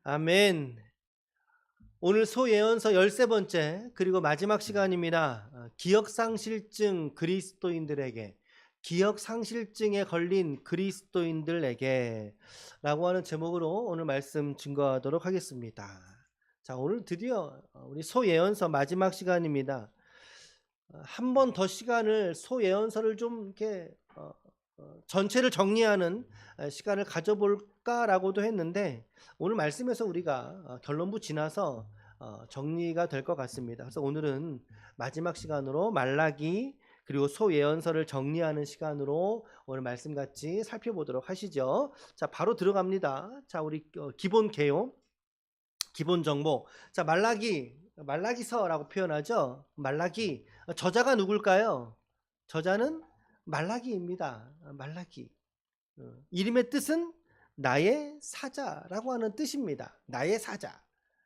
아멘. 오늘 소예언서 13번째 그리고 마지막 시간입니다. 기억상실증 그리스도인들에게, 기억상실증에 걸린 그리스도인들에게 라고 하는 제목으로 오늘 말씀 증거하도록 하겠습니다. 자, 오늘 드디어 우리 소예언서 마지막 시간입니다. 한 번 더 시간을 소예언서를 좀 이렇게 전체를 정리하는 시간을 가져볼까라고도 했는데, 오늘 말씀에서 우리가 결론부 지나서 정리가 될 것 같습니다. 그래서 오늘은 마지막 시간으로 말라기 그리고 소예언서를 정리하는 시간으로 오늘 말씀 같이 살펴보도록 하시죠. 자, 바로 들어갑니다. 자, 우리 기본 개요, 기본 정보. 자, 말라기서라고 표현하죠. 말라기, 저자가 누굴까요? 저자는 말라기입니다. 말라기. 이름의 뜻은 나의 사자라고 하는 뜻입니다. 나의 사자.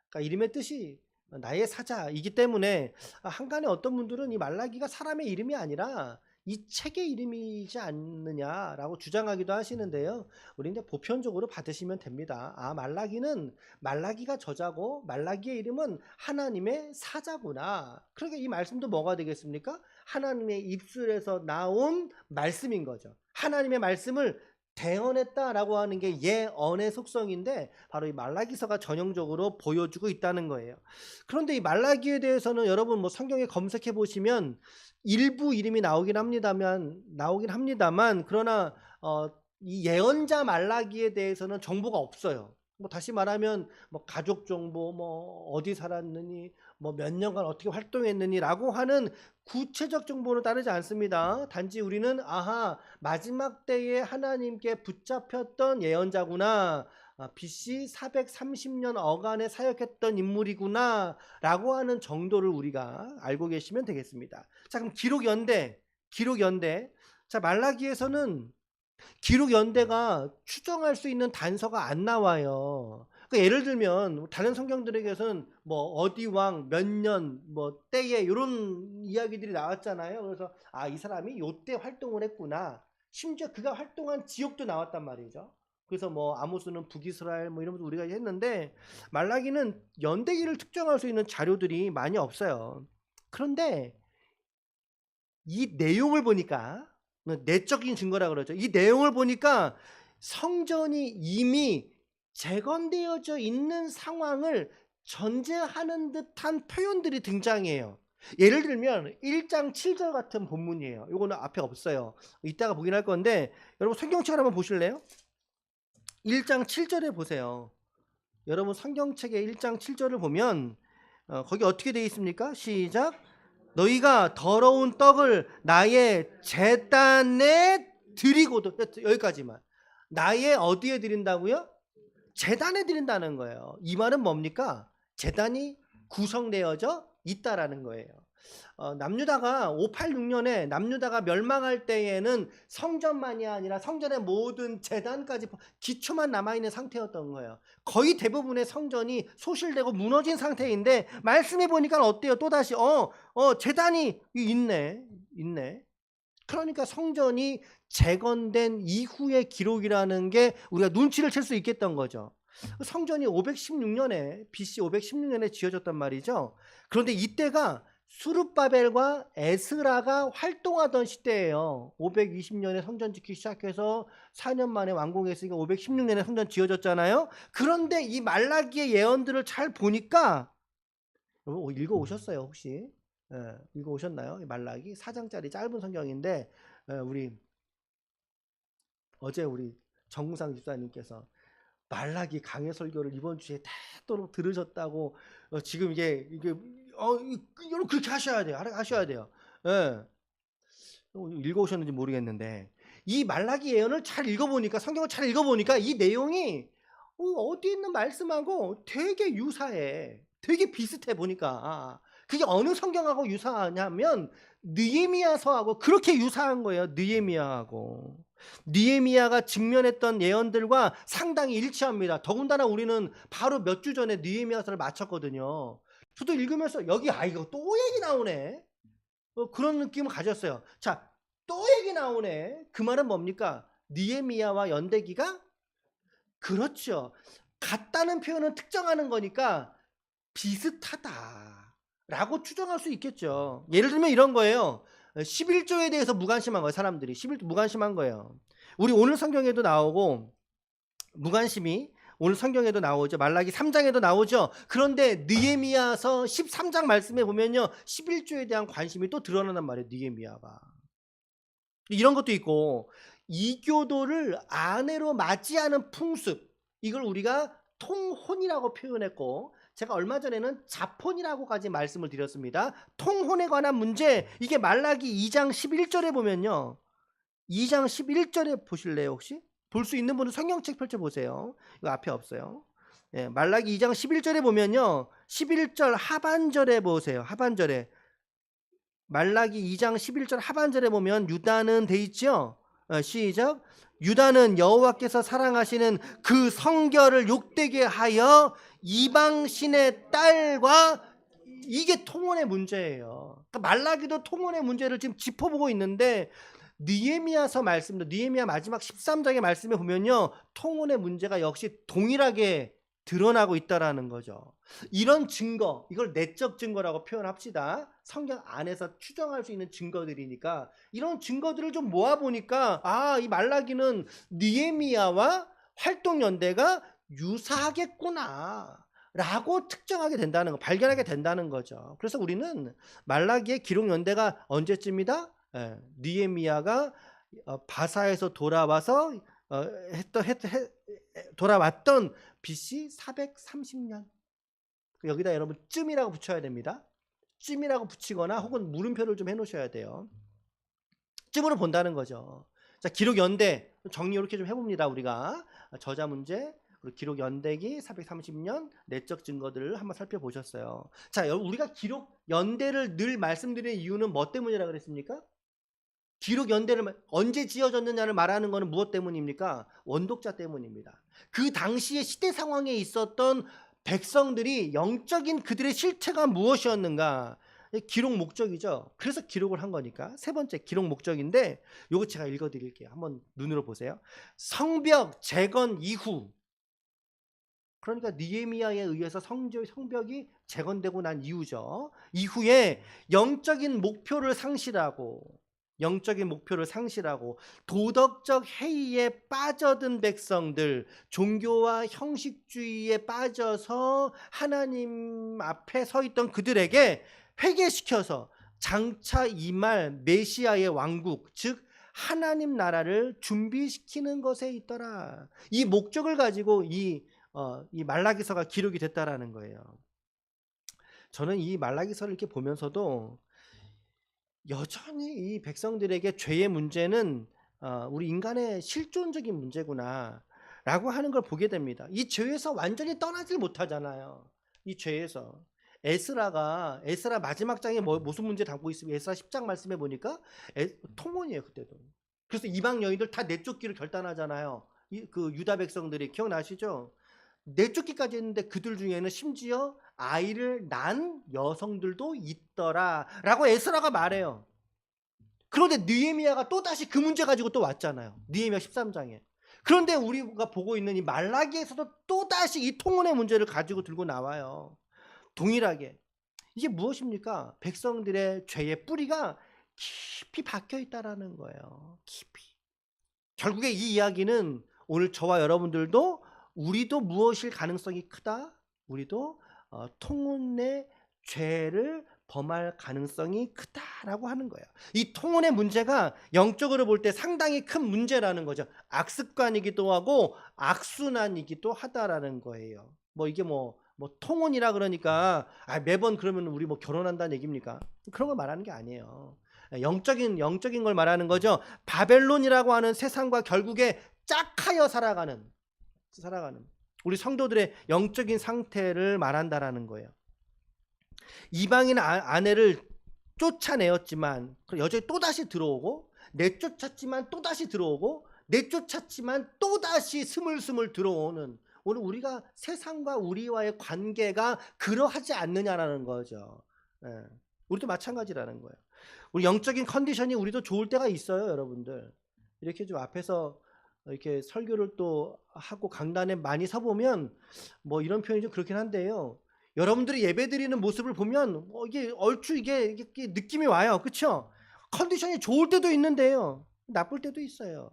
그러니까 이름의 뜻이 나의 사자이기 때문에 한간에 어떤 분들은 이 말라기가 사람의 이름이 아니라 이 책의 이름이지 않느냐라고 주장하기도 하시는데요. 우리 이제 보편적으로 받으시면 됩니다. 말라기가 저자고 말라기의 이름은 하나님의 사자구나. 그러니까 이 말씀도 뭐가 되겠습니까? 하나님의 입술에서 나온 말씀인 거죠. 하나님의 말씀을 대언했다라고 하는 게 예언의 속성인데, 바로 이 말라기서가 전형적으로 보여주고 있다는 거예요. 그런데 이 말라기에 대해서는 여러분 뭐 성경에 검색해 보시면 일부 이름이 나오긴 합니다만 그러나 이 예언자 말라기에 대해서는 정보가 없어요. 뭐 다시 말하면 뭐 가족 정보, 뭐 어디 살았느니, 뭐 몇 년간 어떻게 활동했느니라고 하는 구체적 정보는 따르지 않습니다. 단지 우리는 마지막 때에 하나님께 붙잡혔던 예언자구나, BC 430년 어간에 사역했던 인물이구나 라고 하는 정도를 우리가 알고 계시면 되겠습니다. 자, 그럼 기록연대. 자, 말라기에서는 기록연대가 추정할 수 있는 단서가 안 나와요. 그러니까 예를 들면 다른 성경들에게서는 뭐 어디 왕 몇 년 뭐 때에 이런 이야기들이 나왔잖아요. 그래서 이 사람이 요때 활동을 했구나. 심지어 그가 활동한 지역도 나왔단 말이죠. 그래서 뭐 아모스는 북이스라엘 뭐 이러면서 우리가 했는데, 말라기는 연대기를 특정할 수 있는 자료들이 많이 없어요. 그런데 이 내용을 보니까, 내적인 증거라 그러죠. 이 내용을 보니까 성전이 이미 재건되어져 있는 상황을 전제하는 듯한 표현들이 등장해요. 예를 들면 1장 7절 같은 본문이에요. 이거는 앞에 없어요. 이따가 보긴 할 건데, 여러분 성경책을 한번 보실래요? 1장 7절에 보세요. 여러분 성경책의 1장 7절을 보면 거기 어떻게 되어 있습니까? 시작. 너희가 더러운 떡을 나의 제단에 드리고도, 여기까지만. 나의 어디에 드린다고요? 제단에 드린다는 거예요. 이 말은 뭡니까? 제단이 구성되어져 있다라는 거예요. 남유다가 586년에 남유다가 멸망할 때에는 성전만이 아니라 성전의 모든 제단까지 기초만 남아있는 상태였던 거예요. 거의 대부분의 성전이 소실되고 무너진 상태인데, 말씀해 보니까 어때요? 또다시 제단이 있네. 그러니까 성전이 재건된 이후의 기록이라는 게 우리가 눈치를 챌 수 있겠던 거죠. 성전이 516년에 BC 516년에 지어졌단 말이죠. 그런데 이때가 수룹바벨과 에스라가 활동하던 시대예요. 520년에 성전 짓기 시작해서 4년 만에 완공했으니까 516년에 성전 지어졌잖아요. 그런데 이 말라기의 예언들을 잘 보니까, 읽어 오셨어요 혹시? 읽어 오셨나요? 말라기 4장짜리 짧은 성경인데, 우리 어제 우리 정상 집사님께서 말라기 강해 설교를 이번 주에 되도록 들으셨다고, 지금 여러분 그렇게 하셔야 돼요. 예. 읽어오셨는지 모르겠는데, 이 말라기 예언을 잘 읽어보니까, 성경을 잘 읽어보니까 이 내용이 어디 있는 말씀하고 되게 유사해. 되게 비슷해 보니까. 그게 어느 성경하고 유사하냐면 느헤미야서하고 그렇게 유사한 거예요. 느헤미야가 직면했던 예언들과 상당히 일치합니다. 더군다나 우리는 바로 몇 주 전에 느헤미야서를 마쳤거든요. 저도 읽으면서 이거 또 얘기 나오네, 그런 느낌을 가졌어요. 자, 또 얘기 나오네. 그 말은 뭡니까? 느헤미야와 연대기가, 그렇죠, 같다는 표현은 특정하는 거니까 비슷하다라고 추정할 수 있겠죠. 예를 들면 이런 거예요. 11조에 대해서 무관심한 거예요. 사람들이 11조 무관심한 거예요. 우리 오늘 성경에도 나오고 무관심이 오늘 성경에도 나오죠. 말라기 3장에도 나오죠. 그런데 느헤미야서 13장 말씀에 보면요, 11조에 대한 관심이 또 드러난단 말이에요. 느헤미야가 이런 것도 있고, 이교도를 아내로 맞이하는 풍습, 이걸 우리가 통혼이라고 표현했고, 제가 얼마 전에는 자폰이라고까지 말씀을 드렸습니다. 통혼에 관한 문제, 이게 말라기 2장 11절에 보면요, 2장 11절에 보실래요? 혹시? 볼 수 있는 분은 성경책 펼쳐보세요. 이거 앞에 없어요. 예, 말라기 2장 11절에 보면요, 11절 하반절에 보세요. 하반절에 말라기 2장 11절 하반절에 보면 유다는 돼 있죠. 시작. 유다는 여호와께서 사랑하시는 그 성결을 욕되게 하여 이방신의 딸과, 이게 통혼의 문제예요. 그러니까 말라기도 통혼의 문제를 지금 짚어보고 있는데, 느헤미야서 말씀도, 느헤미야 마지막 13장의 말씀에 보면요, 통혼의 문제가 역시 동일하게 드러나고 있다라는 거죠. 이런 증거, 이걸 내적 증거라고 표현합시다. 성경 안에서 추정할 수 있는 증거들이니까 이런 증거들을 좀 모아보니까, 이 말라기는 느헤미야와 활동연대가 유사하겠구나 라고 특정하게 된다는 거, 발견하게 된다는 거죠. 그래서 우리는 말라기의 기록 연대가 언제쯤이다? 느헤미야가 바사에서 돌아와서 돌아왔던 BC 430년. 여기다 여러분 쯤이라고 붙여야 됩니다. 쯤이라고 붙이거나 혹은 물음표를 좀 해놓으셔야 돼요. 쯤으로 본다는 거죠. 자, 기록 연대 정리 이렇게 좀 해봅니다. 우리가 저자 문제, 그리고 기록 연대기 430년 내적 증거들을 한번 살펴보셨어요. 자, 우리가 기록 연대를 늘 말씀드리는 이유는 뭐 때문이라고 그랬습니까? 기록 연대를 언제 지어졌느냐를 말하는 것은 무엇 때문입니까? 원독자 때문입니다. 그 당시의 시대 상황에 있었던 백성들이 영적인 그들의 실체가 무엇이었는가, 기록 목적이죠. 그래서 기록을 한 거니까. 세 번째 기록 목적인데, 요거 제가 읽어드릴게요. 한번 눈으로 보세요. 성벽 재건 이후, 그러니까 느헤미야에 의해서 성벽이 재건되고 난 이후죠. 이후에 영적인 목표를 상실하고 도덕적 해이에 빠져든 백성들, 종교와 형식주의에 빠져서 하나님 앞에 서 있던 그들에게 회개시켜서 장차 임할 메시아의 왕국, 즉 하나님 나라를 준비시키는 것에 있더라. 이 목적을 가지고 이 말라기서가 기록이 됐다라는 거예요. 저는 이 말라기서를 이렇게 보면서도 여전히 이 백성들에게 죄의 문제는 우리 인간의 실존적인 문제구나 라고 하는 걸 보게 됩니다. 이 죄에서 완전히 떠나질 못하잖아요. 이 죄에서 에스라 마지막 장에 무슨 문제 담고 있으면 에스라 10장 말씀해 보니까 통혼이에요. 그때도. 그래서 이방 여인들 다 내쫓기를 결단하잖아요. 그 유다 백성들이 기억나시죠? 내쫓기까지 했는데 그들 중에는 심지어 아이를 낳은 여성들도 있더라 라고 에스라가 말해요. 그런데 느헤미야가 또다시 그 문제 가지고 또 왔잖아요. 느헤미야 13장에. 그런데 우리가 보고 있는 이 말라기에서도 또다시 이 통혼의 문제를 가지고 들고 나와요. 동일하게. 이게 무엇입니까? 백성들의 죄의 뿌리가 깊이 박혀 있다라는 거예요. 깊이. 결국에 이 이야기는 오늘 저와 여러분들도, 우리도 무엇일 가능성이 크다? 우리도 통혼의 죄를 범할 가능성이 크다라고 하는 거예요. 이 통혼의 문제가 영적으로 볼 때 상당히 큰 문제라는 거죠. 악습관이기도 하고 악순환이기도 하다라는 거예요. 이게 통혼이라 그러니까 매번 그러면 우리 결혼한다는 얘기입니까? 그런 걸 말하는 게 아니에요. 영적인 걸 말하는 거죠. 바벨론이라고 하는 세상과 결국에 짝하여 살아가는 우리 성도들의 영적인 상태를 말한다라는 거예요. 이방인 아내를 쫓아내었지만 여전히 또다시 들어오고, 내쫓았지만 또다시 들어오고, 내쫓았지만 또다시 스물스물 들어오는, 오늘 우리가 세상과 우리와의 관계가 그러하지 않느냐라는 거죠. 우리도 마찬가지라는 거예요. 우리 영적인 컨디션이 우리도 좋을 때가 있어요, 여러분들. 이렇게 좀 앞에서 이렇게 설교를 또 하고 강단에 많이 서 보면 뭐 이런 표현이 좀 그렇긴 한데요. 여러분들이 예배드리는 모습을 보면 이게 얼추 이게 느낌이 와요. 그쵸? 컨디션이 좋을 때도 있는데요. 나쁠 때도 있어요.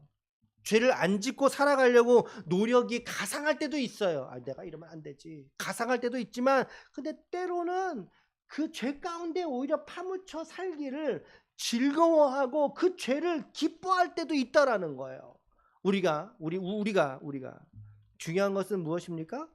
죄를 안 짓고 살아가려고 노력이 가상할 때도 있어요. 내가 이러면 안 되지. 가상할 때도 있지만, 근데 때로는 그 죄 가운데 오히려 파묻혀 살기를 즐거워하고 그 죄를 기뻐할 때도 있다라는 거예요. 우리가 중요한 것은 무엇입니까?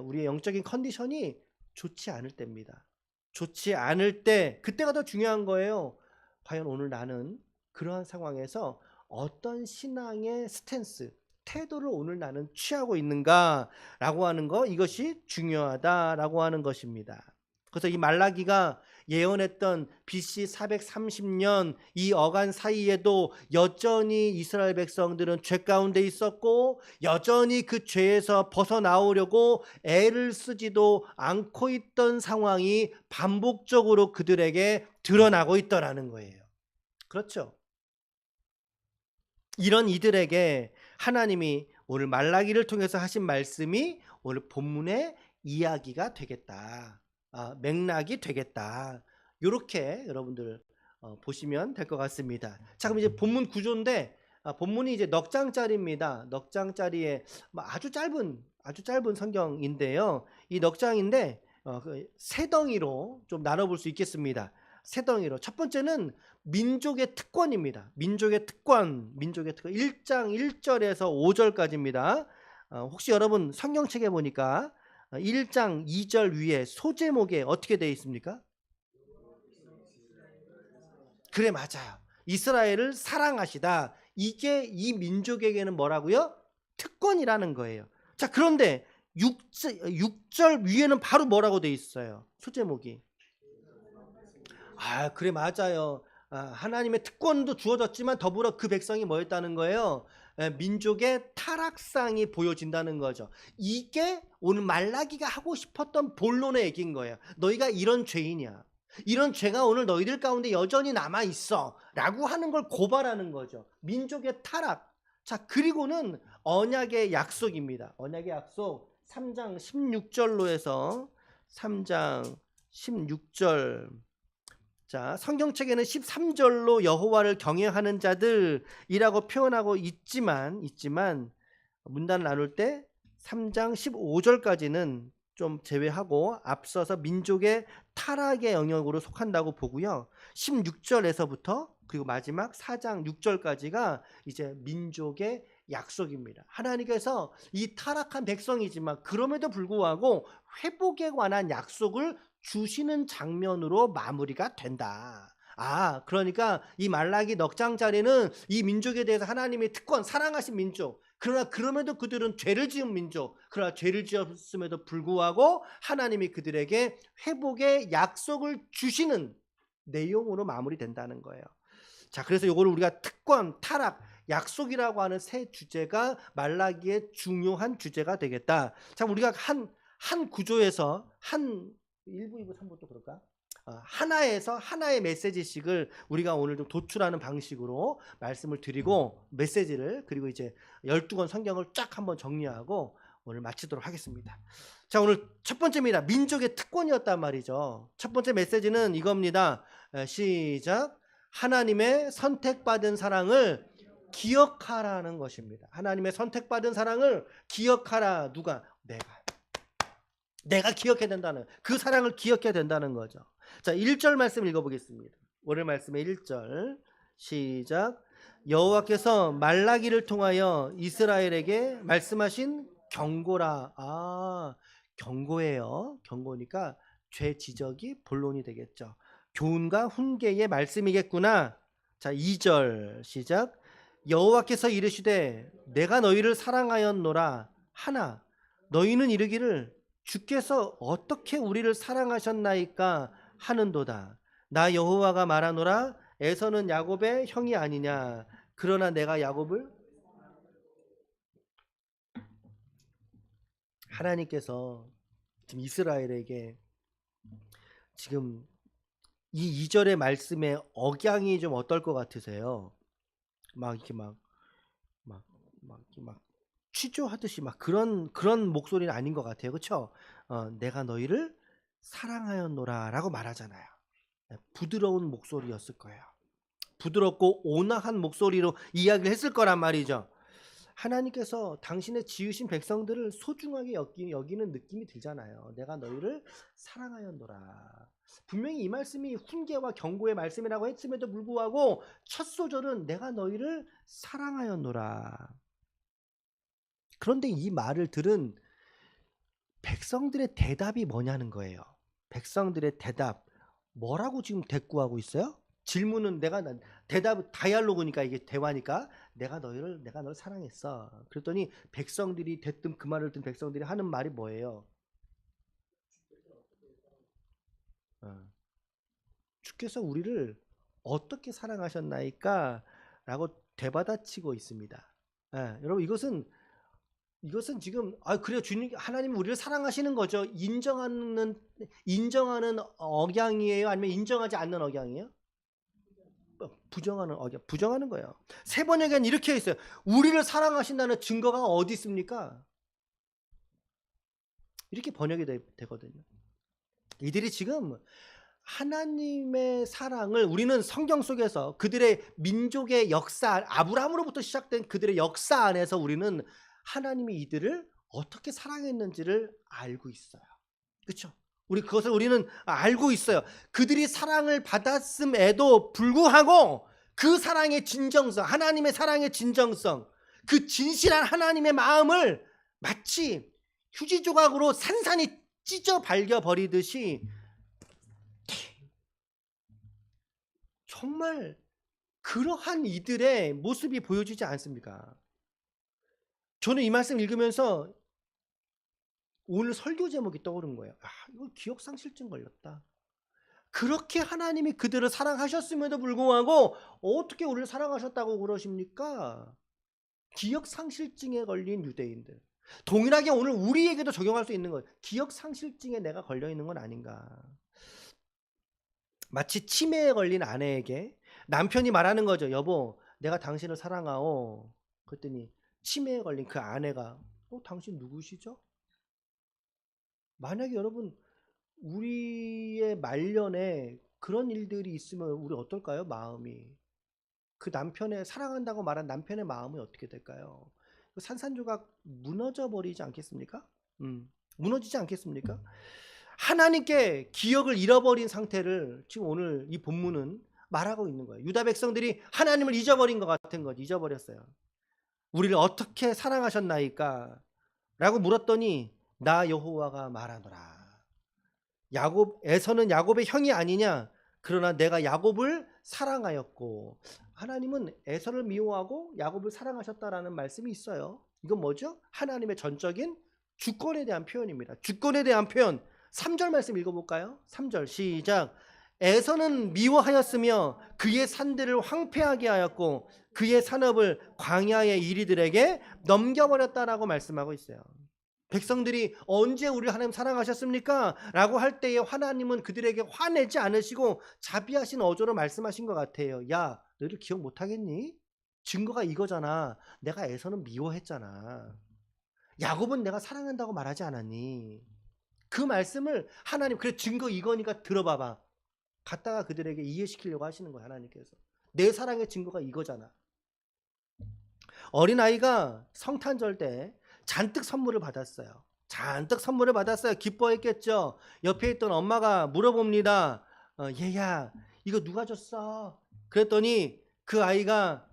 우리의 영적인 컨디션이 좋지 않을 때입니다. 좋지 않을 때, 그때가 더 중요한 거예요. 과연 오늘 나는 그러한 상황에서 어떤 신앙의 스탠스, 태도를 오늘 나는 취하고 있는가라고 하는 거, 이것이 중요하다라고 하는 것입니다. 그래서 이 말라기가 예언했던 BC 430년 이 어간 사이에도 여전히 이스라엘 백성들은 죄 가운데 있었고 여전히 그 죄에서 벗어나오려고 애를 쓰지도 않고 있던 상황이 반복적으로 그들에게 드러나고 있더라는 거예요. 그렇죠? 이런 이들에게 하나님이 오늘 말라기를 통해서 하신 말씀이 오늘 본문의 이야기가 되겠다. 맥락이 되겠다. 이렇게 여러분들 보시면 될 것 같습니다. 자, 그럼 이제 본문 구조인데 본문이 이제 넉 장짜리입니다. 넉 장짜리에 아주 짧은 성경인데요. 이 넉 장인데 세 덩이로 좀 나눠볼 수 있겠습니다. 세 덩이로. 첫 번째는 민족의 특권입니다. 민족의 특권 1장 1절에서 5절까지입니다. 혹시 여러분 성경책에 보니까 1장 2절 위에 소제목에 어떻게 되어 있습니까? 그래, 맞아요. 이스라엘을 사랑하시다. 이게 이 민족에게는 뭐라고요? 특권이라는 거예요. 자, 그런데 6절 위에는 바로 뭐라고 되어 있어요? 소제목이. 그래, 맞아요. 하나님의 특권도 주어졌지만 더불어 그 백성이 뭐였다는 거예요? 민족의 타락상이 보여진다는 거죠. 이게 오늘 말라기가 하고 싶었던 본론의 얘기인 거예요. 너희가 이런 죄인이야. 이런 죄가 오늘 너희들 가운데 여전히 남아있어. 라고 하는 걸 고발하는 거죠. 민족의 타락. 자, 그리고는 언약의 약속입니다. 언약의 약속 3장 16절로 해서 3장 16절. 자, 성경책에는 13절로 여호와를 경외하는 자들이라고 표현하고 있지만 문단을 나눌 때 3장 15절까지는 좀 제외하고 앞서서 민족의 타락의 영역으로 속한다고 보고요. 16절에서부터 그리고 마지막 4장 6절까지가 이제 민족의 약속입니다. 하나님께서 이 타락한 백성이지만 그럼에도 불구하고 회복에 관한 약속을 주시는 장면으로 마무리가 된다. 그러니까 이 말라기 넉 장짜리는 이 민족에 대해서 하나님의 특권, 사랑하신 민족. 그러나 그럼에도 그들은 죄를 지은 민족. 그러나 죄를 지었음에도 불구하고 하나님이 그들에게 회복의 약속을 주시는 내용으로 마무리된다는 거예요. 자, 그래서 이거를 우리가 특권, 타락, 약속이라고 하는 세 주제가 말라기의 중요한 주제가 되겠다. 자, 우리가 한 구조에서 1부, 2부, 3부도 그럴까? 하나의 메시지씩을 우리가 오늘 좀 도출하는 방식으로 말씀을 드리고 메시지를 그리고 이제 12권 성경을 쫙 한번 정리하고 오늘 마치도록 하겠습니다. 자, 오늘 첫 번째입니다. 민족의 특권이었단 말이죠. 첫 번째 메시지는 이겁니다. 시작. 하나님의 선택받은 사랑을 기억하라는 것입니다. 하나님의 선택받은 사랑을 기억하라. 누가? 내가 기억해야 된다는, 그 사랑을 기억해야 된다는 거죠. 자, 1절 말씀 읽어보겠습니다. 오늘 말씀의 1절 시작. 여호와께서 말라기를 통하여 이스라엘에게 말씀하신 경고라. 경고예요. 경고니까 죄 지적이 본론이 되겠죠. 교훈과 훈계의 말씀이겠구나. 자, 2절 시작. 여호와께서 이르시되 내가 너희를 사랑하였노라 하나 너희는 이르기를 주께서 어떻게 우리를 사랑하셨나이까 하는도다. 나 여호와가 말하노라 에서는 야곱의 형이 아니냐. 그러나 내가 야곱을 하나님께서 지금 이스라엘에게 지금 이 2절의 말씀의 억양이 좀 어떨 것 같으세요? 막 이렇게 막 막 취조하듯이 막 그런 목소리는 아닌 것 같아요. 그쵸? 내가 너희를 사랑하였노라라고 말하잖아요. 부드러운 목소리였을 거예요. 부드럽고 온화한 목소리로 이야기를 했을 거란 말이죠. 하나님께서 당신의 지으신 백성들을 소중하게 여기는 느낌이 들잖아요. 내가 너희를 사랑하였노라. 분명히 이 말씀이 훈계와 경고의 말씀이라고 했음에도 불구하고 첫 소절은 내가 너희를 사랑하였노라. 그런데 이 말을 들은 백성들의 대답이 뭐냐는 거예요. 백성들의 대답 뭐라고 지금 대꾸하고 있어요? 질문은 대답 다이알로그니까 이게 대화니까 내가 너를 사랑했어. 그랬더니 백성들이 대뜸 그 말을 듣는 백성들이 하는 말이 뭐예요? 주께서 우리를 어떻게 사랑하셨나이까? 라고 되받아치고 있습니다. 여러분 이것은 지금 그래요. 주님 하나님 우리를 사랑하시는 거죠. 인정하는 억양이에요? 아니면 인정하지 않는 억양이에요? 부정하는 억양, 부정하는 거예요. 세 번역에는 이렇게 있어요. 우리를 사랑하신다는 증거가 어디 있습니까? 이렇게 번역이 되거든요. 이들이 지금 하나님의 사랑을 우리는 성경 속에서 그들의 민족의 역사, 아브라함으로부터 시작된 그들의 역사 안에서 우리는 하나님이 이들을 어떻게 사랑했는지를 알고 있어요. 그렇죠? 우리는 알고 있어요. 그들이 사랑을 받았음에도 불구하고 그 사랑의 진정성, 하나님의 사랑의 진정성, 그 진실한 하나님의 마음을 마치 휴지 조각으로 산산이 찢어 발겨버리듯이 정말 그러한 이들의 모습이 보여지지 않습니까? 저는 이 말씀 읽으면서 오늘 설교 제목이 떠오른 거예요. 이거 기억상실증 걸렸다. 그렇게 하나님이 그들을 사랑하셨음에도 불구하고 어떻게 우리를 사랑하셨다고 그러십니까? 기억상실증에 걸린 유대인들. 동일하게 오늘 우리에게도 적용할 수 있는 거예요. 기억상실증에 내가 걸려있는 건 아닌가. 마치 치매에 걸린 아내에게 남편이 말하는 거죠. 여보, 내가 당신을 사랑하오. 그랬더니 치매에 걸린 그 아내가 당신 누구시죠? 만약에 여러분 우리의 말년에 그런 일들이 있으면 우리 어떨까요? 마음이. 그 남편의 사랑한다고 말한 남편의 마음이 어떻게 될까요? 산산조각 무너져 버리지 않겠습니까? 무너지지 않겠습니까? 하나님께 기억을 잃어버린 상태를 지금 오늘 이 본문은 말하고 있는 거예요. 유다 백성들이 하나님을 잊어버린 것 같은 거죠. 잊어버렸어요. 우리를 어떻게 사랑하셨나이까? 라고 물었더니 나 여호와가 말하노라. 에서는 야곱의 형이 아니냐? 그러나 내가 야곱을 사랑하였고. 하나님은 에서를 미워하고 야곱을 사랑하셨다라는 말씀이 있어요. 이건 뭐죠? 하나님의 전적인 주권에 대한 표현입니다. 주권에 대한 표현. 3절 말씀 읽어볼까요? 3절 시작. 에서는 미워하였으며 그의 산들을 황폐하게 하였고 그의 산업을 광야의 이리들에게 넘겨버렸다라고 말씀하고 있어요. 백성들이 언제 우리를 하나님 사랑하셨습니까? 라고 할 때에 하나님은 그들에게 화내지 않으시고 자비하신 어조로 말씀하신 것 같아요. 야, 너희들 기억 못하겠니? 증거가 이거잖아. 내가 에서는 미워했잖아. 야곱은 내가 사랑한다고 말하지 않았니? 그 말씀을 하나님 그래 증거 이거니까 들어봐봐. 갖다가 그들에게 이해시키려고 하시는 거예요. 하나님께서. 내 사랑의 증거가 이거잖아. 어린아이가 성탄절 때 잔뜩 선물을 받았어요. 잔뜩 선물을 받았어요. 기뻐했겠죠. 옆에 있던 엄마가 물어봅니다. 얘야 이거 누가 줬어? 그랬더니 그 아이가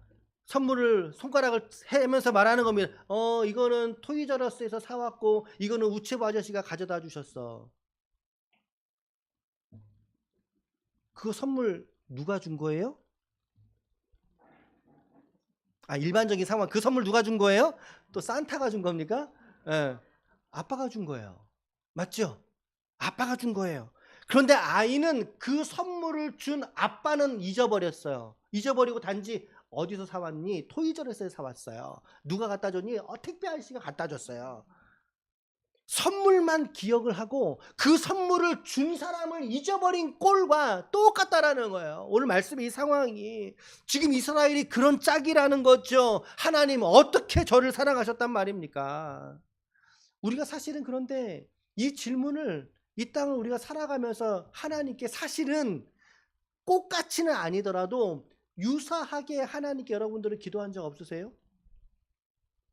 선물을 손가락을 해면서 말하는 겁니다. 이거는 토이저러스에서 사왔고 이거는 우체부 아저씨가 가져다 주셨어. 그 선물 누가 준 거예요? 일반적인 상황. 그 선물 누가 준 거예요? 또 산타가 준 겁니까? 아빠가 준 거예요. 맞죠? 아빠가 준 거예요. 그런데 아이는 그 선물을 준 아빠는 잊어버렸어요. 잊어버리고 단지 어디서 사왔니? 토이저러스에서 사왔어요. 누가 갖다 줬니? 택배 아저씨가 갖다 줬어요. 선물만 기억을 하고 그 선물을 준 사람을 잊어버린 꼴과 똑같다라는 거예요. 오늘 말씀의 이 상황이 지금 이스라엘이 그런 짝이라는 거죠. 하나님 어떻게 저를 사랑하셨단 말입니까? 우리가 사실은 그런데 이 질문을 이 땅을 우리가 살아가면서 하나님께 사실은 똑같이는 아니더라도 유사하게 하나님께 여러분들은 기도한 적 없으세요?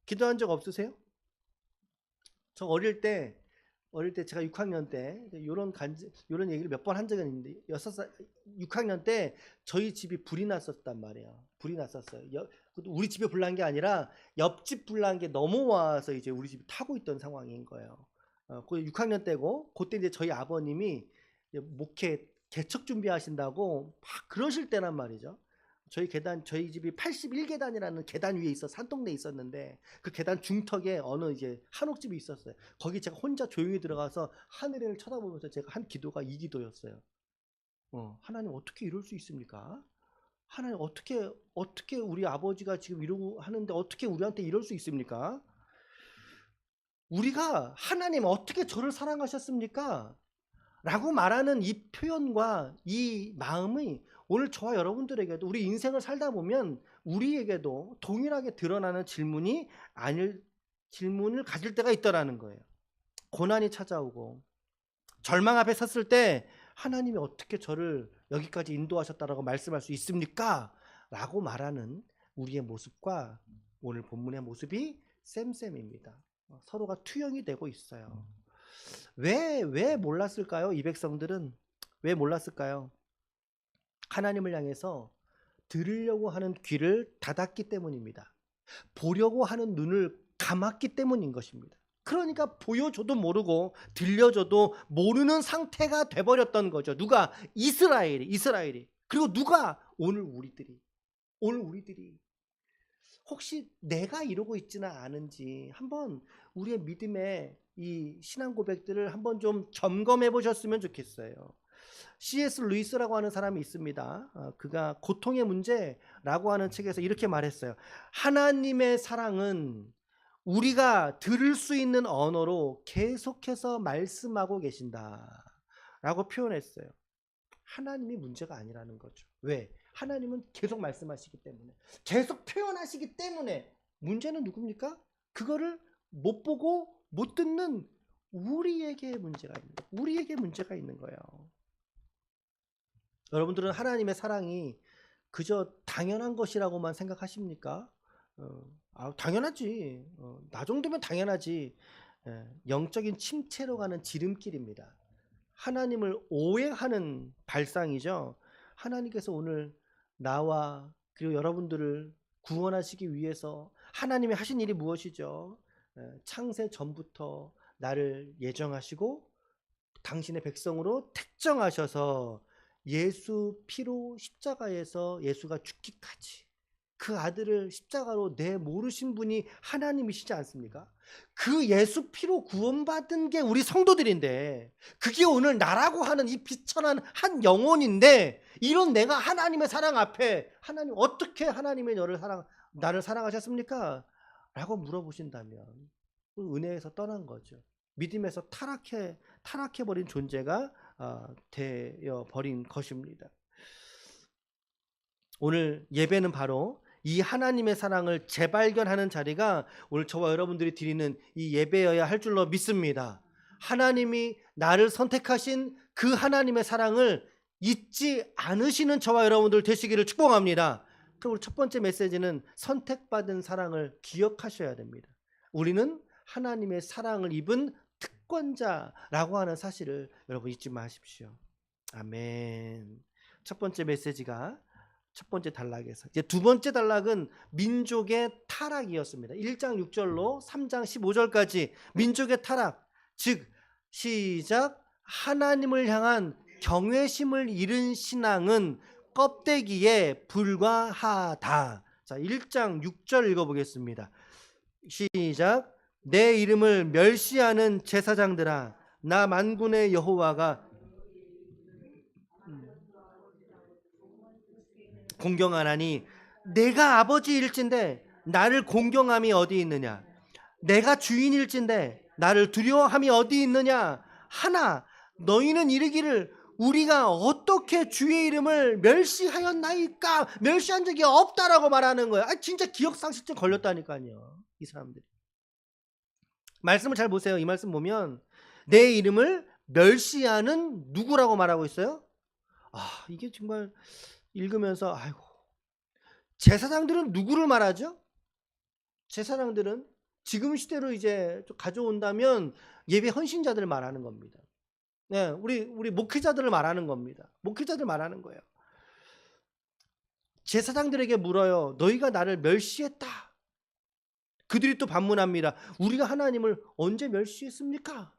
기도한 적 없으세요? 저 어릴 때 제가 6학년 때 요런 얘기를 몇 번 한 적은 있는데 6학년 때 저희 집이 불이 났었단 말이에요. 불이 났었어요. 우리 집에 불난 게 아니라 옆집 불난 게 넘어와서 이제 우리 집이 타고 있던 상황인 거예요. 그 6학년 때고 그때 이제 저희 아버님이 목회 개척 준비하신다고 막 그러실 때란 말이죠. 저희 집이 81계단이라는 계단 위에 산 동네에 있었는데 그 계단 중턱에 어느 이제 한옥집이 있었어요. 거기 제가 혼자 조용히 들어가서 하늘을 쳐다보면서 제가 한 기도가 이 기도였어요. 하나님 어떻게 이럴 수 있습니까? 하나님 어떻게 우리 아버지가 지금 이러고 하는데 어떻게 우리한테 이럴 수 있습니까? 우리가 하나님 어떻게 저를 사랑하셨습니까? 라고 말하는 이 표현과 이 마음이 오늘 저와 여러분들에게도 우리 인생을 살다 보면 우리에게도 동일하게 드러나는 질문을 가질 때가 있더라는 거예요. 고난이 찾아오고 절망 앞에 섰을 때 하나님이 어떻게 저를 여기까지 인도하셨다라고 말씀할 수 있습니까? 라고 말하는 우리의 모습과 오늘 본문의 모습이 쌤쌤입니다. 서로가 투영이 되고 있어요. 왜 몰랐을까요? 이 백성들은 왜 몰랐을까요? 하나님을 향해서 들으려고 하는 귀를 닫았기 때문입니다. 보려고 하는 눈을 감았기 때문인 것입니다. 그러니까 보여줘도 모르고 들려줘도 모르는 상태가 돼버렸던 거죠. 누가? 이스라엘이. 그리고 누가? 오늘 우리들이 혹시 내가 이러고 있지는 않은지 한번 우리의 믿음의 이 신앙 고백들을 한번 좀 점검해 보셨으면 좋겠어요. C.S. 루이스라고 하는 사람이 있습니다. 그가 고통의 문제라고 하는 책에서 이렇게 말했어요. 하나님의 사랑은 우리가 들을 수 있는 언어로 계속해서 말씀하고 계신다 라고 표현했어요. 하나님이 문제가 아니라는 거죠. 왜? 하나님은 계속 말씀하시기 때문에, 계속 표현하시기 때문에. 문제는 누굽니까? 그거를 못 보고 못 듣는 우리에게 문제가 있는 거예요. 여러분들은 하나님의 사랑이 그저 당연한 것이라고만 생각하십니까? 당연하지. 나 정도면 당연하지. 영적인 침체로 가는 지름길입니다. 하나님을 오해하는 발상이죠. 하나님께서 오늘 나와 그리고 여러분들을 구원하시기 위해서 하나님이 하신 일이 무엇이죠? 창세 전부터 나를 예정하시고 당신의 백성으로 택정하셔서 예수 피로 십자가에서 예수가 죽기까지 그 아들을 십자가로 내모르신 분이 하나님이시지 않습니까? 그 예수 피로 구원받은 게 우리 성도들인데, 그게 오늘 나라고 하는 이 비천한 한 영혼인데, 이런 내가 하나님의 사랑 앞에 하나님 어떻게 하나님의 나를 사랑하셨습니까? 라고 물어보신다면 은혜에서 떠난 거죠. 믿음에서 타락해버린 존재가 되어버린 것입니다. 오늘 예배는 바로 이 하나님의 사랑을 재발견하는 자리가 오늘 저와 여러분들이 드리는 이 예배여야 할 줄로 믿습니다. 하나님이 나를 선택하신 그 하나님의 사랑을 잊지 않으시는 저와 여러분들 되시기를 축복합니다. 그리고 첫 번째 메시지는 선택받은 사랑을 기억하셔야 됩니다. 우리는 하나님의 사랑을 입은 특권자라고 하는 사실을 여러분 잊지 마십시오. 아멘. 첫 번째 메시지가 첫 번째 단락에서, 이제 두 번째 단락은 민족의 타락이었습니다. 1장 6절로 3장 15절까지 민족의 타락, 즉 시작, 하나님을 향한 경외심을 잃은 신앙은 껍데기에 불과하다. 자, 1장 6절 읽어보겠습니다. 시작, 내 이름을 멸시하는 제사장들아, 나 만군의 여호와가 공경하나니, 내가 아버지일진데 나를 공경함이 어디 있느냐? 내가 주인일진데 나를 두려워함이 어디 있느냐? 하나 너희는 이르기를 우리가 어떻게 주의 이름을 멸시하였나이까? 멸시한 적이 없다라고 말하는 거예요. 진짜 기억상실증 걸렸다니까요, 이 사람들이. 말씀을 잘 보세요. 이 말씀 보면 내 이름을 멸시하는 누구라고 말하고 있어요? 이게 정말 읽으면서 아이고, 제사장들은 누구를 말하죠? 제사장들은 지금 시대로 이제 가져온다면 예배 헌신자들을 말하는 겁니다. 네, 우리 목회자들을 말하는 겁니다. 목회자들 말하는 거예요. 제사장들에게 물어요. 너희가 나를 멸시했다. 그들이 또 반문합니다. 우리가 하나님을 언제 멸시했습니까?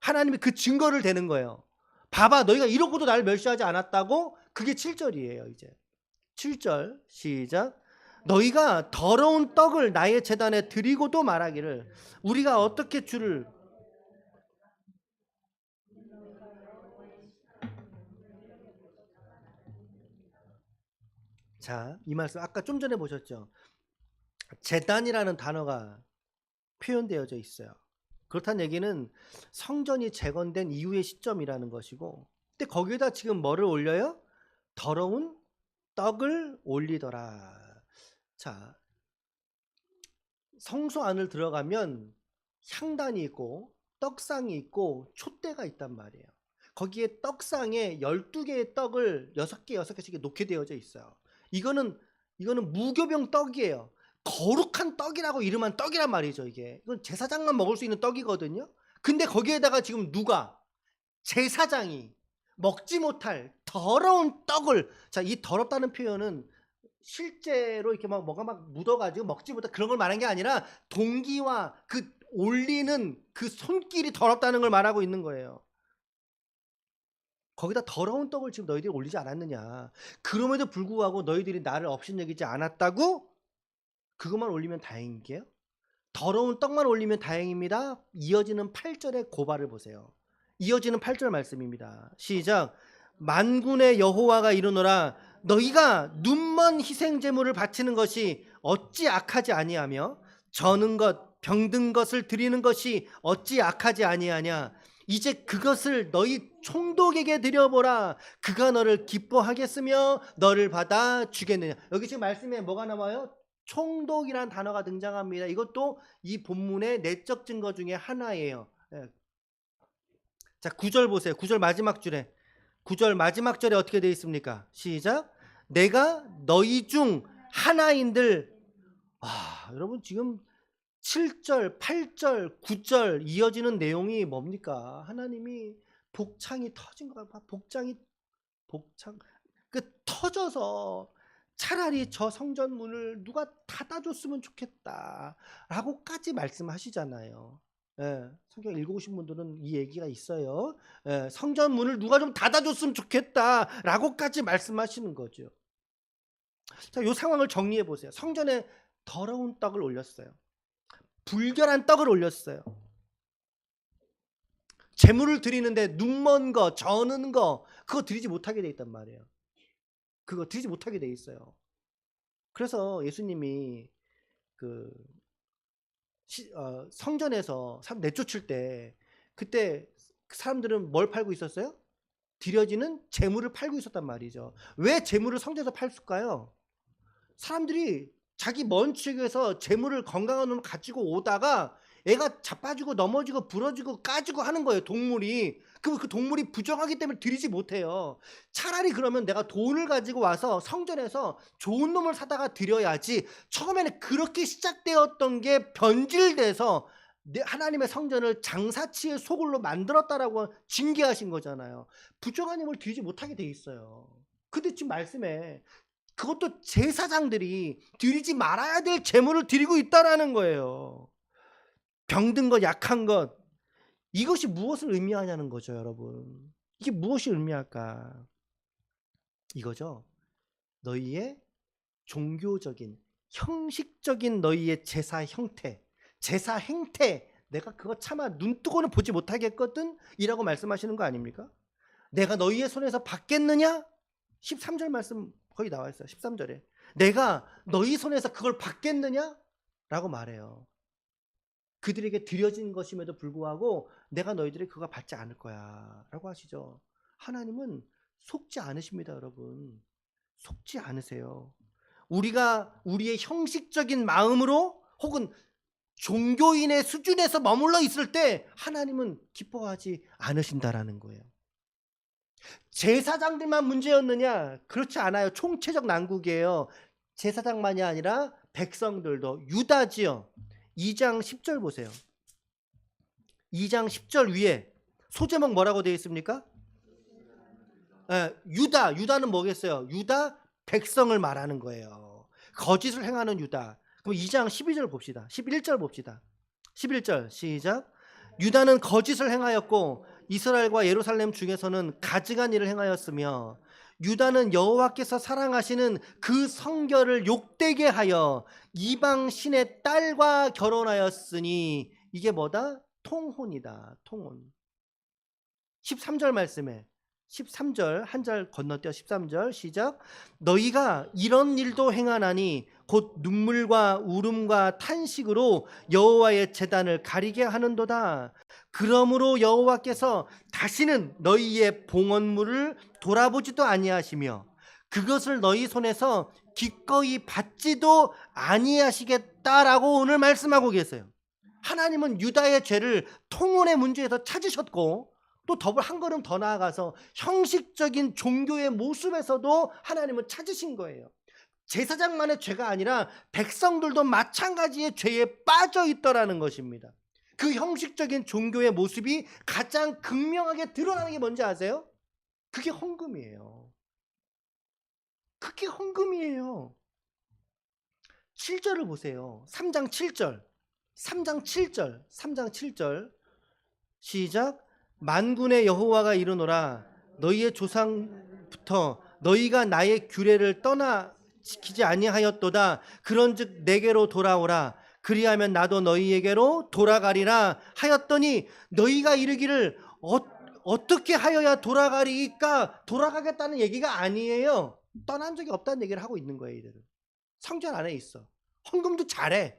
하나님이 그 증거를 대는 거예요. 봐봐, 너희가 이러고도 나를 멸시하지 않았다고. 그게 7절이에요. 이제 7절 시작. 너희가 더러운 떡을 나의 제단에 드리고도 말하기를 우리가 어떻게 주를. 자, 이 말씀 아까 좀 전에 보셨죠? 제단이라는 단어가 표현되어져 있어요. 그렇다는 얘기는 성전이 재건된 이후의 시점이라는 것이고, 근데 거기에다 지금 뭐를 올려요? 더러운 떡을 올리더라. 자, 성소 안을 들어가면 향단이 있고 떡상이 있고 촛대가 있단 말이에요. 거기에 떡상에 12개의 떡을 6개, 6개씩 놓게 되어져 있어요. 이거는 무교병 떡이에요. 거룩한 떡이라고 이름한 떡이란 말이죠. 이건 제사장만 먹을 수 있는 떡이거든요. 근데 거기에다가 지금 누가? 제사장이 먹지 못할 더러운 떡을. 자, 이 더럽다는 표현은 실제로 이렇게 뭐가 묻어가지고 먹지 못할 그런 걸 말한 게 아니라 동기와 그 올리는 그 손길이 더럽다는 걸 말하고 있는 거예요. 거기다 더러운 떡을 지금 너희들이 올리지 않았느냐. 그럼에도 불구하고 너희들이 나를 업신여기지 않았다고? 그것만 올리면 다행이게요? 더러운 떡만 올리면 다행입니다. 이어지는 8절의 고발을 보세요. 이어지는 8절 말씀입니다. 시작. 만군의 여호와가 이르노라 너희가 눈먼 희생 제물을 바치는 것이 어찌 악하지 아니하며 저는 것 병든 것을 드리는 것이 어찌 악하지 아니하냐. 이제 그것을 너희 총독에게 드려보라. 그가 너를 기뻐하겠으며 너를 받아 주겠느냐. 여기 지금 말씀에 뭐가 나와요? 총독이란 단어가 등장합니다. 이것도 이 본문의 내적 증거 중에 하나예요. 자, 9절 보세요. 9절 마지막 줄에. 9절 마지막 절에 어떻게 되어 있습니까? 시작. 내가 너희 중 하나인들. 여러분 지금 7절, 8절, 9절 이어지는 내용이 뭡니까? 하나님이 복창이 터진 것 같아. 복창 터져서 차라리 저 성전 문을 누가 닫아줬으면 좋겠다 라고까지 말씀하시잖아요. 성경 읽어보신 분들은 이 얘기가 있어요. 성전 문을 누가 좀 닫아줬으면 좋겠다 라고까지 말씀하시는 거죠. 자, 이 상황을 정리해 보세요. 성전에 더러운 떡을 올렸어요. 불결한 떡을 올렸어요. 제물을 드리는데 눈먼 거, 저는 거 그거 드리지 못하게 돼 있단 말이에요. 그거 드리지 못하게 돼 있어요. 그래서 예수님이 성전에서 사람 내쫓을 때 그때 사람들은 뭘 팔고 있었어요? 드려지는 제물을 팔고 있었단 말이죠. 왜 제물을 성전에서 팔을까요? 사람들이 자기 먼 지역에서 제물을 건강한 놈을 가지고 오다가 애가 자빠지고 넘어지고 부러지고 까지고 하는 거예요. 동물이. 그럼 그 동물이 부정하기 때문에 드리지 못해요. 차라리 그러면 내가 돈을 가지고 와서 성전에서 좋은 놈을 사다가 드려야지. 처음에는 그렇게 시작되었던 게 변질돼서 하나님의 성전을 장사치의 소굴로 만들었다라고 징계하신 거잖아요. 부정한 힘을 드리지 못하게 돼 있어요. 근데 지금 말씀에 그것도 제사장들이 드리지 말아야 될 제물을 드리고 있다라는 거예요. 병든 것, 약한 것. 이것이 무엇을 의미하냐는 거죠, 여러분. 이게 무엇이 의미할까? 이거죠. 너희의 종교적인, 형식적인 너희의 제사 형태, 제사 행태, 내가 그거 차마 눈뜨고는 보지 못하겠거든? 이라고 말씀하시는 거 아닙니까? 내가 너희의 손에서 받겠느냐? 13절 말씀 거의 나와 있어요. 13절에. 내가 너희 손에서 그걸 받겠느냐? 라고 말해요. 그들에게 드려진 것임에도 불구하고 내가 너희들이 그거 받지 않을 거야 라고 하시죠. 하나님은 속지 않으십니다. 여러분, 속지 않으세요. 우리가 우리의 형식적인 마음으로 혹은 종교인의 수준에서 머물러 있을 때 하나님은 기뻐하지 않으신다라는 거예요. 제사장들만 문제였느냐? 그렇지 않아요. 총체적 난국이에요. 제사장만이 아니라 백성들도. 유다지요. 2장 10절 보세요. 2장 10절 위에 소제목 뭐라고 되어 있습니까? 유다는 뭐겠어요? 유다 백성을 말하는 거예요. 거짓을 행하는 유다. 그럼 2장 12절 봅시다. 11절 봅시다. 11절 시작. 유다는 거짓을 행하였고 이스라엘과 예루살렘 중에서는 가증한 일을 행하였으며 유다는 여호와께서 사랑하시는 그 성결을 욕되게 하여 이방 신의 딸과 결혼하였으니 이게 뭐다? 통혼이다. 통혼. 13절 말씀에 13절 한 절 건너뛰어 13절 시작. 너희가 이런 일도 행하나니 곧 눈물과 울음과 탄식으로 여호와의 제단을 가리게 하는도다. 그러므로 여호와께서 다시는 너희의 봉헌물을 돌아보지도 아니하시며 그것을 너희 손에서 기꺼이 받지도 아니하시겠다라고 오늘 말씀하고 계세요. 하나님은 유다의 죄를 통혼의 문제에서 찾으셨고 또 더불어 한 걸음 더 나아가서 형식적인 종교의 모습에서도 하나님은 찾으신 거예요. 제사장만의 죄가 아니라 백성들도 마찬가지의 죄에 빠져 있더라는 것입니다. 그 형식적인 종교의 모습이 가장 극명하게 드러나는 게 뭔지 아세요? 그게 헌금이에요. 그게 헌금이에요. 7절을 보세요. 3장 7절. 3장 7절. 3장 7절. 시작. 만군의 여호와가 이르노라 너희의 조상부터 너희가 나의 규례를 떠나 지키지 아니하였도다. 그런즉 내게로 돌아오라. 그리하면 나도 너희에게로 돌아가리라 하였더니 너희가 이르기를 어떻게 하여야 돌아가리까? 돌아가겠다는 얘기가 아니에요. 떠난 적이 없다는 얘기를 하고 있는 거예요. 이들은 성전 안에 있어. 헌금도 잘해.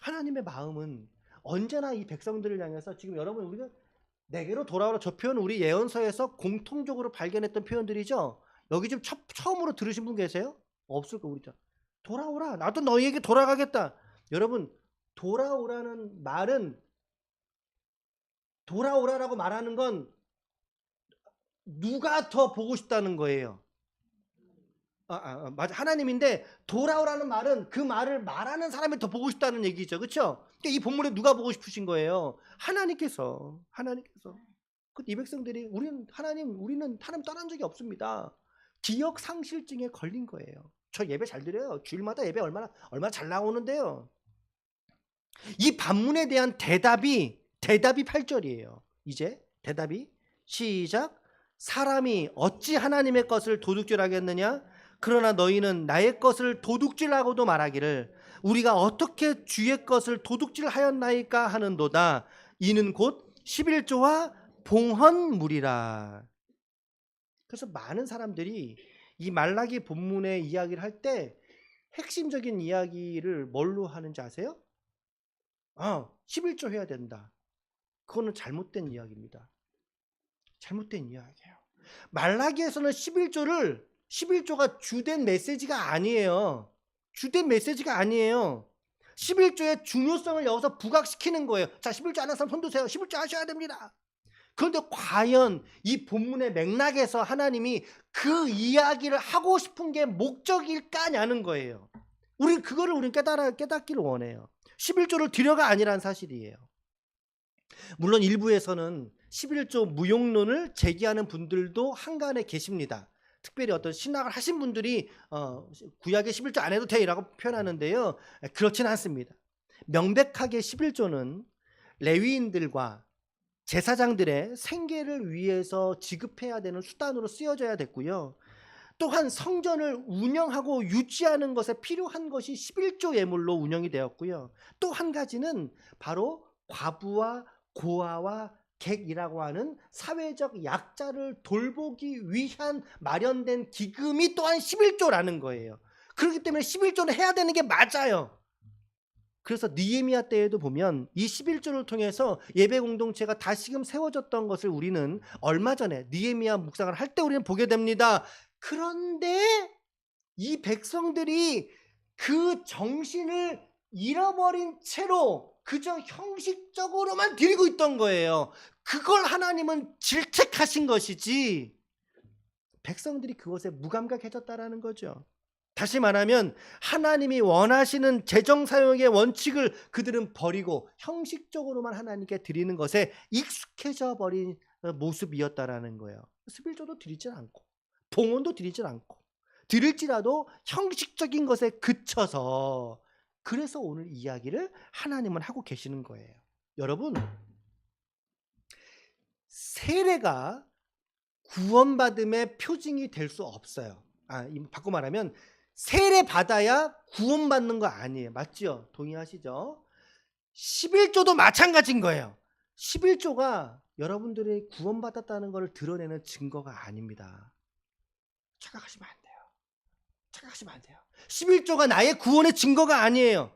하나님의 마음은 언제나 이 백성들을 향해서 지금 여러분 우리가 내게로 돌아오라 저 표현 우리 예언서에서 공통적으로 발견했던 표현들이죠. 여기 지금 처음으로 들으신 분 계세요? 없을 거 우리죠. 돌아오라. 나도 너희에게 돌아가겠다. 여러분 돌아오라는 말은 돌아오라라고 말하는 건 누가 더 보고 싶다는 거예요. 맞아. 하나님인데 돌아오라는 말은 그 말을 말하는 사람이 더 보고 싶다는 얘기죠. 그렇죠? 이 본문에 누가 보고 싶으신 거예요? 하나님께서. 이 백성들이 우리는 하나님 떠난 적이 없습니다. 기억 상실증에 걸린 거예요. 저 예배 잘 드려요. 주일마다 예배 얼마나 잘 나오는데요. 이 반문에 대한 대답이 8절이에요. 이제 대답이 시작. 사람이 어찌 하나님의 것을 도둑질하겠느냐? 그러나 너희는 나의 것을 도둑질하고도 말하기를 우리가 어떻게 주의 것을 도둑질하였나이까 하는도다. 이는 곧 11조와 봉헌물이라. 그래서 많은 사람들이 이 말라기 본문의 이야기를 할 때 핵심적인 이야기를 뭘로 하는지 아세요? 11조 해야 된다. 그거는 잘못된 이야기입니다. 잘못된 이야기예요. 말라기에서는 11조가 주된 메시지가 아니에요. 11조의 중요성을 여기서 부각시키는 거예요. 자, 11조 하는 사람 손 드세요. 11조 하셔야 됩니다. 그런데 과연 이 본문의 맥락에서 하나님이 그 이야기를 하고 싶은 게 목적일까냐는 거예요. 우리는 깨닫기를 원해요. 11조를 드려가 아니란 사실이에요. 물론 일부에서는 11조 무용론을 제기하는 분들도 한간에 계십니다. 특별히 어떤 신학을 하신 분들이 구약의 11조 안 해도 돼라고 표현하는데요. 그렇지는 않습니다. 명백하게 11조는 레위인들과 제사장들의 생계를 위해서 지급해야 되는 수단으로 쓰여져야 됐고요. 또한 성전을 운영하고 유지하는 것에 필요한 것이 11조 예물로 운영이 되었고요. 또 한 가지는 바로 과부와 고아와 객이라고 하는 사회적 약자를 돌보기 위한 마련된 기금이 또한 11조라는 거예요. 그렇기 때문에 11조는 해야 되는 게 맞아요. 그래서 느헤미야 때에도 보면 이 11조를 통해서 예배 공동체가 다시금 세워졌던 것을 우리는 얼마 전에 느헤미야 묵상을 할 때 우리는 보게 됩니다. 그런데 이 백성들이 그 정신을 잃어버린 채로 그저 형식적으로만 드리고 있던 거예요. 그걸 하나님은 질책하신 것이지 백성들이 그것에 무감각해졌다라는 거죠. 다시 말하면 하나님이 원하시는 재정 사용의 원칙을 그들은 버리고 형식적으로만 하나님께 드리는 것에 익숙해져 버린 모습이었다라는 거예요. 11조도 드리질 않고 봉헌도 드리질 않고 드릴지라도 형식적인 것에 그쳐서 그래서 오늘 이야기를 하나님은 하고 계시는 거예요. 여러분, 세례가 구원받음의 표징이 될 수 없어요. 바꿔 말하면 세례 받아야 구원받는 거 아니에요. 맞죠? 동의하시죠? 11조도 마찬가지인 거예요. 11조가 여러분들이 구원받았다는 것을 드러내는 증거가 아닙니다. 착각하시면 안 돼요. 착각하시면 안 돼요. 11조가 나의 구원의 증거가 아니에요.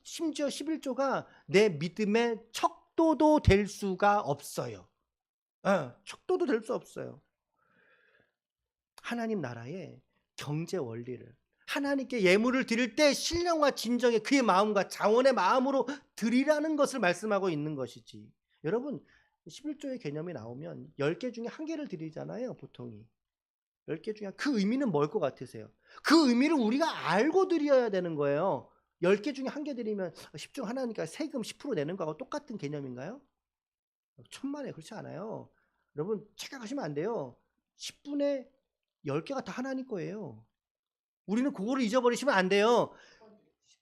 심지어 11조가 내 믿음의 척도도 될 수가 없어요. 척도도 될 수 없어요. 하나님 나라의 경제 원리를 하나님께 예물을 드릴 때 신령과 진정의 그의 마음과 자원의 마음으로 드리라는 것을 말씀하고 있는 것이지. 여러분 11조의 개념이 나오면 10개 중에 1개를 드리잖아요. 보통이 10개 중에 그 의미는 뭘 것 같으세요? 그 의미를 우리가 알고 드려야 되는 거예요. 10개 중에 1개 드리면 10중 하나니까 세금 10% 내는 거하고 똑같은 개념인가요? 천만에 그렇지 않아요. 여러분 착각하시면 안 돼요. 10분의 10개가 다 하나님 거예요. 우리는 그거를 잊어버리시면 안 돼요.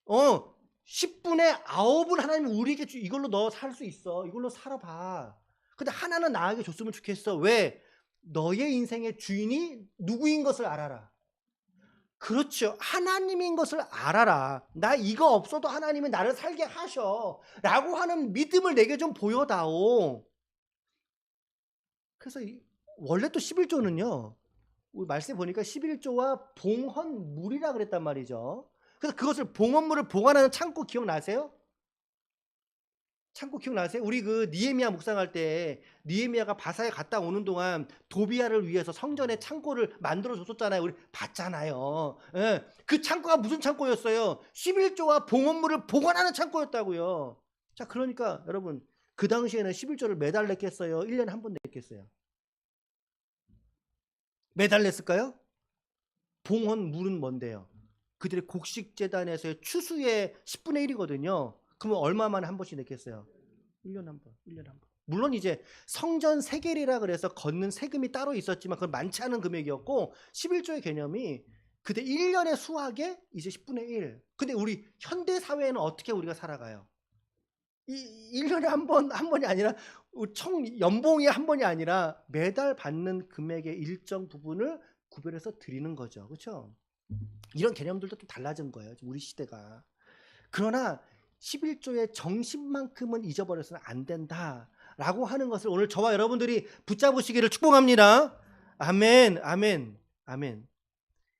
10분의 9은 하나님이 우리에게 이걸로 너 살 수 있어. 이걸로 살아봐. 근데 하나는 나에게 줬으면 좋겠어. 왜? 너의 인생의 주인이 누구인 것을 알아라. 그렇죠. 하나님인 것을 알아라. 나 이거 없어도 하나님은 나를 살게 하셔. 라고 하는 믿음을 내게 좀 보여다오. 그래서 원래 또 11조는요. 우리 말씀에 보니까 11조와 봉헌물이라 그랬단 말이죠. 그래서 그것을 봉헌물을 보관하는 창고 기억나세요? 창고 기억나세요? 우리 그 느헤미야 묵상할 때 느헤미야가 바사에 갔다 오는 동안 도비야를 위해서 성전에 창고를 만들어 줬었잖아요. 우리 봤잖아요. 예. 그 창고가 무슨 창고였어요? 11조와 봉헌물을 보관하는 창고였다고요. 자, 그러니까 여러분 그 당시에는 11조를 매달 냈겠어요? 1년에 한 번 냈겠어요? 매달 냈을까요? 봉헌물은 뭔데요? 그들의 곡식재단에서의 추수의 10분의 1이거든요. 그러면 얼마만에 한 번씩 냈겠어요? 1년에 한 번, 1년에 한 번. 물론 이제 성전 세겔이라 그래서 걷는 세금이 따로 있었지만 그건 많지 않은 금액이었고 11조의 개념이 그때 1년의 수확의 이제 10분의 1. 근데 우리 현대 사회에는 어떻게 우리가 살아가요? 1년에 한 번이 아니라 총 연봉이 한 번이 아니라 매달 받는 금액의 일정 부분을 구별해서 드리는 거죠. 그렇죠? 이런 개념들도 좀 달라진 거예요. 우리 시대가. 그러나 11조의 정신만큼은 잊어버려서는 안 된다라고 하는 것을 오늘 저와 여러분들이 붙잡으시기를 축복합니다. 아멘, 아멘, 아멘.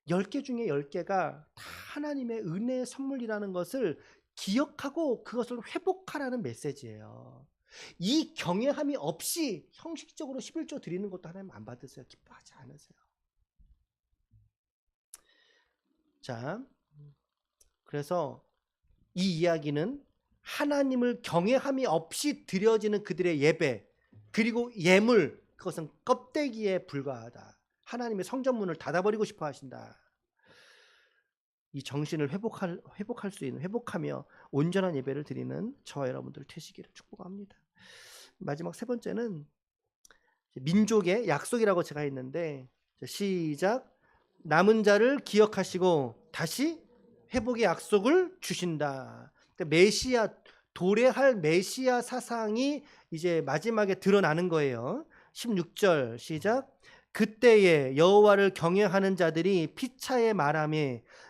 10개 중에 10개가 다 하나님의 은혜의 선물이라는 것을 기억하고 그것을 회복하라는 메시지예요. 이 경외함이 없이 형식적으로 11조 드리는 것도 하나님 안 받으세요. 기뻐하지 않으세요. 자, 그래서 이 이야기는 하나님을 경외함이 없이 드려지는 그들의 예배 그리고 예물 그것은 껍데기에 불과하다. 하나님의 성전문을 닫아버리고 싶어 하신다. 이 정신을 회복할 수 있는 회복하며 온전한 예배를 드리는 저와 여러분들 되시기를 축복합니다. 마지막 세 번째는 민족의 약속이라고 제가 했는데 시작. 남은 자를 기억하시고 다시 회복의 약속을 주신다. 메시아 도래할 메시아 사상이 이제 마지막에 드러나는 거예요. 16절 시작. 그때에 여호와를 경외하는 자들이 피차에 말하며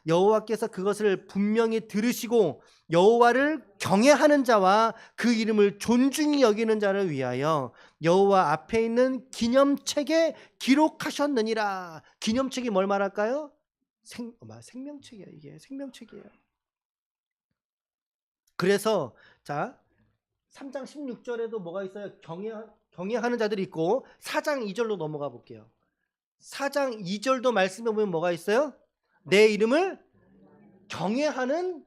여호와께서 그것을 분명히 들으시고 여호와를 경외하는 자와 그 이름을 존중히 여기는 자를 위하여 여호와 앞에 있는 기념책에 기록하셨느니라. 기념책이 뭘 말할까요? 생명책이에요. 이게 생명책이에요. 그래서 자 3장 16절에도 뭐가 있어요? 경외하는 자들이 있고 4장 2절로 넘어가 볼게요. 4장 2절도 말씀해 보면 뭐가 있어요? 내 이름을 경외하는,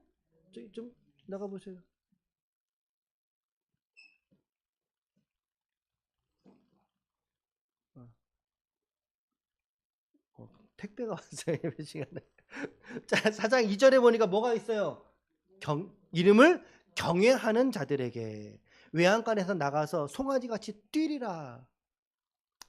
좀 나가 보세요. 택배가 왔어요. 예배 시간에. 자, 4장 2절에 보니까 뭐가 있어요? 이름을 경외하는 자들에게 외양간에서 나가서 송아지같이 뛰리라.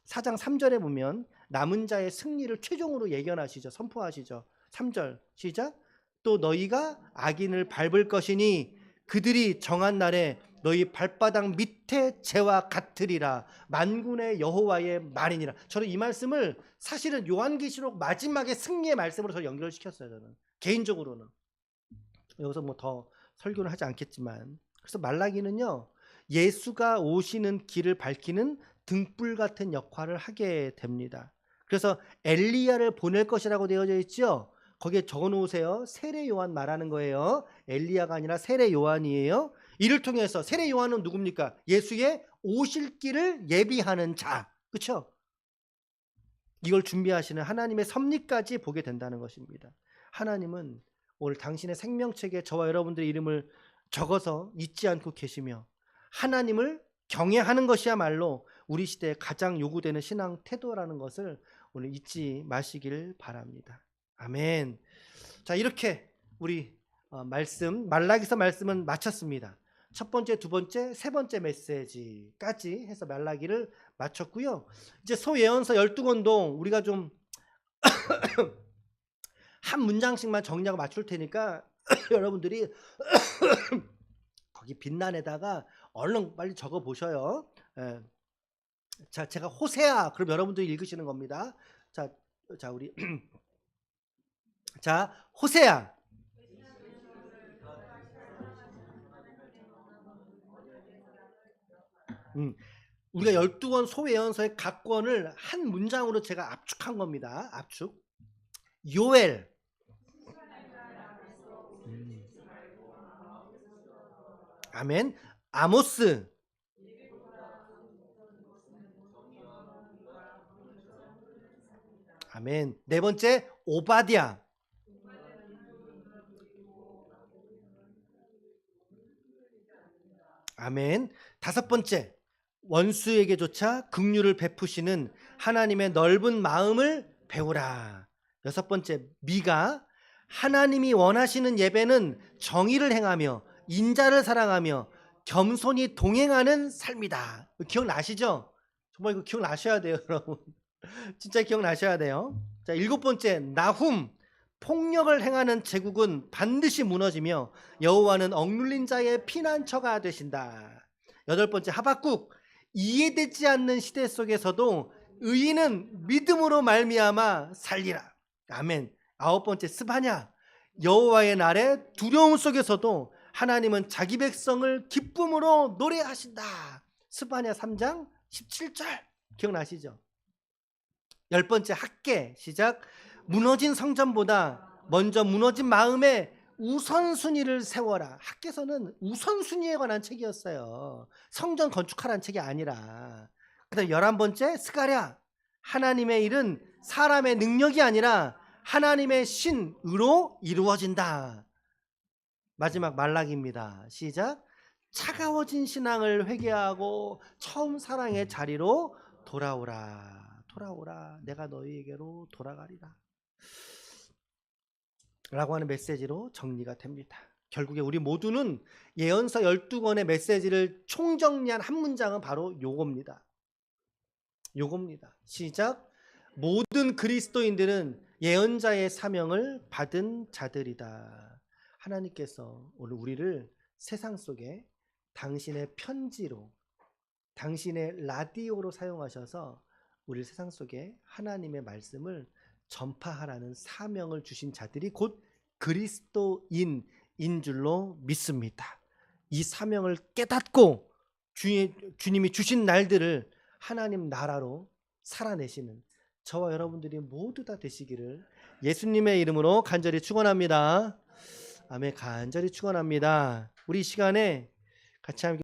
4장 3절에 보면 남은 자의 승리를 최종으로 예견하시죠. 선포하시죠. 3절 시작. 또 너희가 악인을 밟을 것이니 그들이 정한 날에 너희 발바닥 밑에 재와 같으리라. 만군의 여호와의 말이니라. 저는 이 말씀을 사실은 요한계시록 마지막에 승리의 말씀으로 저 연결시켰어요. 저는 개인적으로는 여기서 뭐 더 설교를 하지 않겠지만, 그래서 말라기는요 예수가 오시는 길을 밝히는 등불 같은 역할을 하게 됩니다. 그래서 엘리야를 보낼 것이라고 되어져 있죠. 거기에 적어 놓으세요. 세례 요한 말하는 거예요. 엘리야가 아니라 세례 요한이에요. 이를 통해서 세례 요한은 누굽니까? 예수의 오실 길을 예비하는 자, 그렇죠? 이걸 준비하시는 하나님의 섭리까지 보게 된다는 것입니다. 하나님은 오늘 당신의 생명책에 저와 여러분들의 이름을 적어서 잊지 않고 계시며, 하나님을 경외하는 것이야말로 우리 시대에 가장 요구되는 신앙 태도라는 것을 오늘 잊지 마시길 바랍니다. 아멘. 자, 이렇게 우리 말라기서 말씀은 마쳤습니다. 첫 번째, 두 번째, 세 번째 메시지까지 해서 말라기를 마쳤고요. 이제 소예언서 12권도 우리가 좀 한 문장씩만 정리하고 맞출 테니까 여러분들이 거기 빛난에다가 얼른 빨리 적어 보셔요. 자, 제가 호세아 그럼 여러분들이 읽으시는 겁니다. 자 우리 자, 호세아. 우리가 12권 소예언서의 각 권을 한 문장으로 제가 압축한 겁니다. 압축. 요엘. 아멘. 아모스. 아멘. 네 번째 오바댜. 아멘. 다섯 번째 원수에게조차 긍휼을 베푸시는 하나님의 넓은 마음을 배우라. 여섯 번째 미가. 하나님이 원하시는 예배는 정의를 행하며 인자를 사랑하며 겸손히 동행하는 삶이다. 기억나시죠? 정말 이거 기억나셔야 돼요, 여러분. 진짜 기억나셔야 돼요. 자, 일곱 번째 나훔. 폭력을 행하는 제국은 반드시 무너지며 여호와는 억눌린 자의 피난처가 되신다. 여덟 번째 하박국. 이해되지 않는 시대 속에서도 의인은 믿음으로 말미암아 살리라. 아멘. 아홉 번째 스바냐. 여호와의 날에 두려움 속에서도 하나님은 자기 백성을 기쁨으로 노래하신다. 스바냐 3장 17절 기억나시죠? 열 번째 학개 시작. 무너진 성전보다 먼저 무너진 마음에 우선순위를 세워라. 학개서는 우선순위에 관한 책이었어요. 성전 건축하라는 책이 아니라. 그 다음 11번째 스가랴. 하나님의 일은 사람의 능력이 아니라 하나님의 신으로 이루어진다. 마지막 말라기입니다. 시작. 차가워진 신앙을 회개하고 처음 사랑의 자리로 돌아오라. 돌아오라. 내가 너희에게로 돌아가리라. 라고 하는 메시지로 정리가 됩니다. 결국에 우리 모두는 예언서 12권의 메시지를 총정리한 한 문장은 바로 요겁니다. 요겁니다. 시작. 모든 그리스도인들은 예언자의 사명을 받은 자들이다. 하나님께서 오늘 우리를 세상 속에 당신의 편지로, 당신의 라디오로 사용하셔서 우리 세상 속에 하나님의 말씀을 전파하라는 사명을 주신 자들이 곧 그리스도인인 줄로 믿습니다. 이 사명을 깨닫고 주님이 주신 날들을 하나님 나라로 살아내시는 저와 여러분들이 모두 다 되시기를 예수님의 이름으로 간절히 축원합니다. 아멘 간절히 축원합니다. 우리 이 시간에 같이 함께